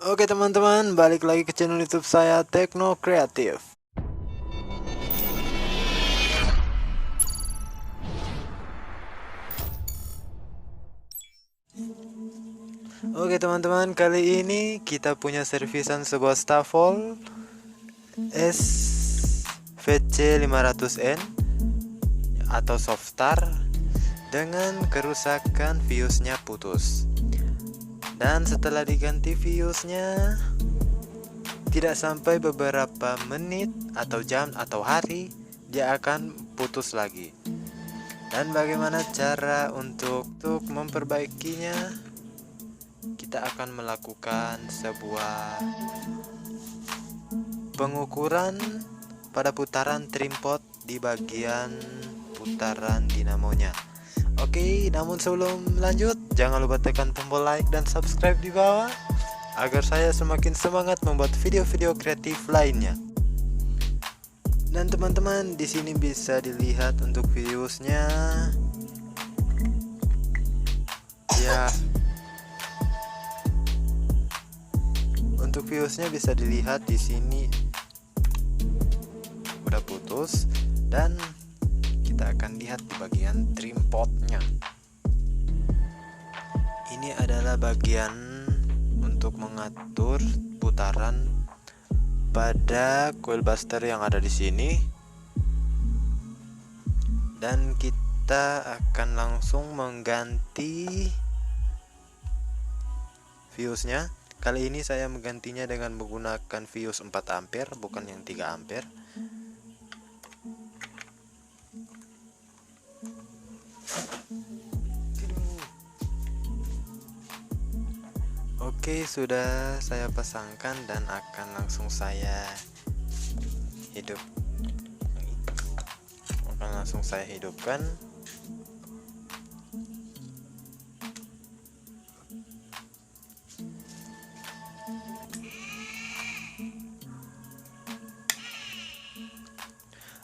Oke teman-teman, balik lagi ke channel YouTube saya Tekno Kreatif. Oke teman-teman, kali ini kita punya servisan sebuah Stavol SVC 500N atau Softstar dengan kerusakan fuse-nya putus. Dan setelah diganti fuse-nya, tidak sampai beberapa menit atau jam atau hari, dia akan putus lagi. Dan bagaimana cara untuk memperbaikinya? Kita akan melakukan sebuah pengukuran pada putaran trim pot di bagian putaran dinamonya. Oke, namun sebelum lanjut, jangan lupa tekan tombol like dan subscribe di bawah agar saya semakin semangat membuat video-video kreatif lainnya. Dan teman-teman, di sini bisa dilihat untuk fuse-nya. Ya. Untuk fuse-nya bisa dilihat di sini udah putus, dan kita akan lihat di bagian trim pot-nya. Ini adalah bagian untuk mengatur putaran pada coil buster yang ada di sini. Dan kita akan langsung mengganti fuse-nya. Kali ini saya menggantinya dengan menggunakan fuse 4 ampere, bukan yang 3 ampere. Oke, sudah saya pasangkan dan akan langsung saya hidupkan.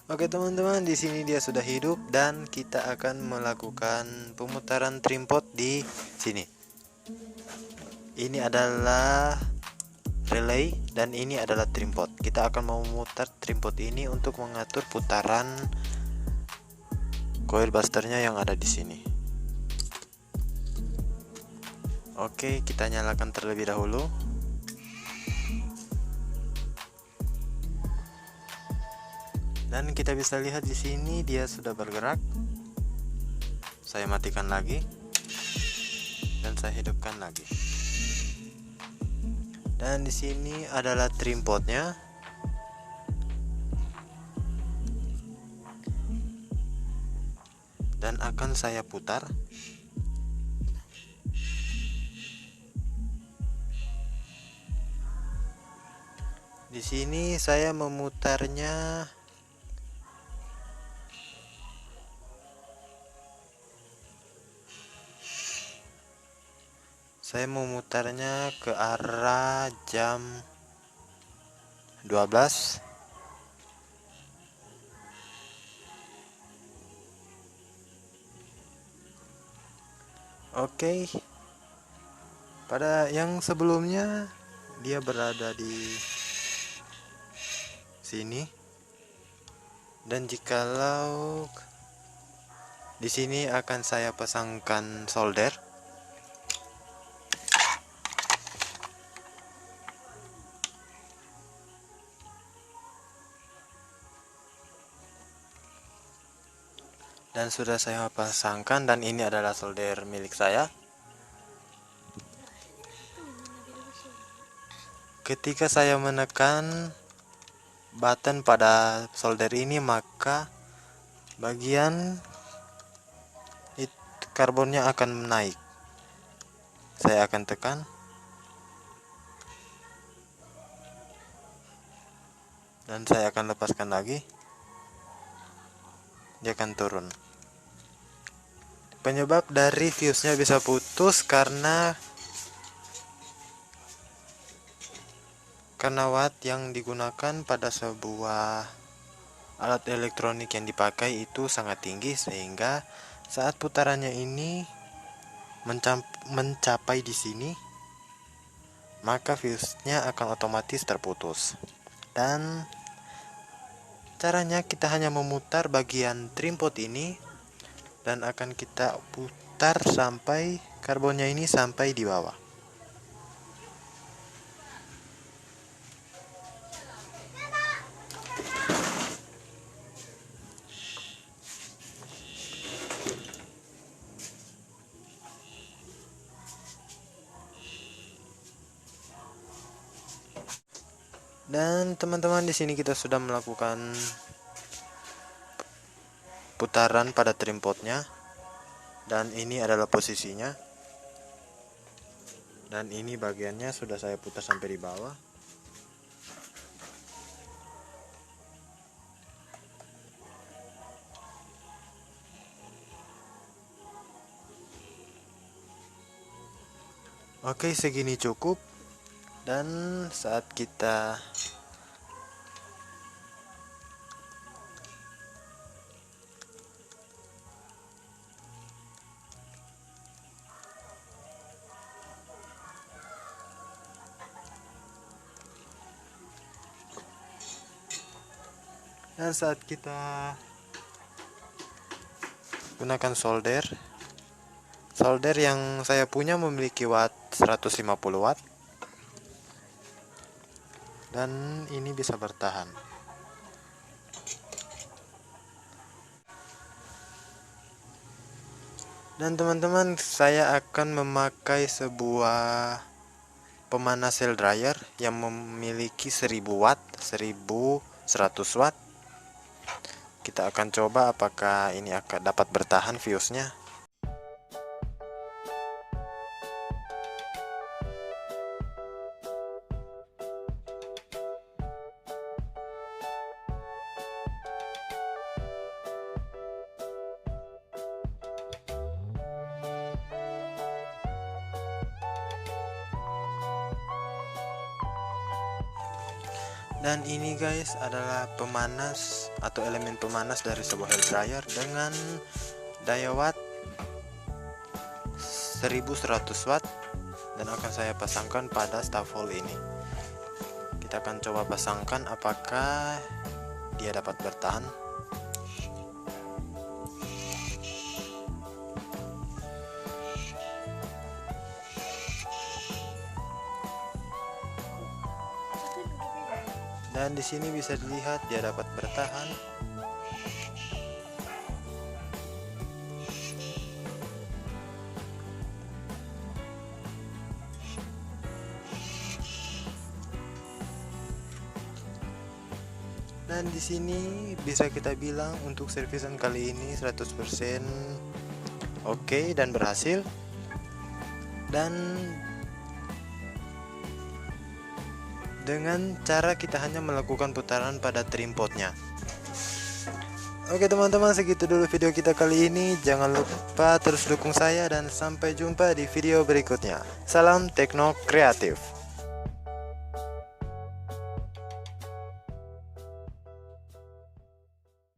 Oke teman-teman, di sini dia sudah hidup dan kita akan melakukan pemutaran trim pot di sini. Ini adalah relay dan ini adalah trim pot. Kita akan memutar trim pot ini untuk mengatur putaran coil busternya yang ada di sini. Oke, kita nyalakan terlebih dahulu. Dan kita bisa lihat di sini dia sudah bergerak. Saya matikan lagi dan saya hidupkan lagi. Dan di sini adalah trim potnya. Dan akan saya putar. Di sini saya memutarnya ke arah jam 12. Oke. Pada yang sebelumnya dia berada di sini. Dan jikalau di sini akan saya pasangkan solder. Dan sudah saya pasangkan, dan ini adalah solder milik saya. Ketika saya menekan button pada solder ini, maka bagian karbonnya akan naik. Saya akan tekan. Dan saya akan lepaskan lagi. Dia akan turun. Penyebab dari fuse-nya bisa putus karena watt yang digunakan pada sebuah alat elektronik yang dipakai itu sangat tinggi, sehingga saat putarannya ini mencapai di sini, maka fuse-nya akan otomatis terputus. Dan caranya kita hanya memutar bagian trim pot ini dan akan kita putar sampai karbonnya ini sampai di bawah. Dan teman-teman, di sini kita sudah melakukan putaran pada trim potnya, dan ini adalah posisinya, dan ini bagiannya sudah saya putar sampai di bawah. Oke, segini cukup. Dan saat kita gunakan solder yang saya punya memiliki watt 150 watt, dan ini bisa bertahan. Dan teman-teman, saya akan memakai sebuah pemanas cell dryer yang memiliki 1000 watt, 1100 watt. Kita akan coba apakah ini akan dapat bertahan fuse-nya. Dan ini guys adalah pemanas atau elemen pemanas dari sebuah hair dryer dengan daya watt 1100 watt, dan akan saya pasangkan pada staf hole ini. Kita akan coba pasangkan apakah dia dapat bertahan. Dan di sini bisa dilihat dia dapat bertahan. Dan di sini bisa kita bilang untuk servisan kali ini 100% oke dan berhasil. Dan dengan cara kita hanya melakukan putaran pada trim potnya. Oke teman-teman, segitu dulu video kita kali ini. Jangan lupa terus dukung saya dan sampai jumpa di video berikutnya. Salam tekno kreatif.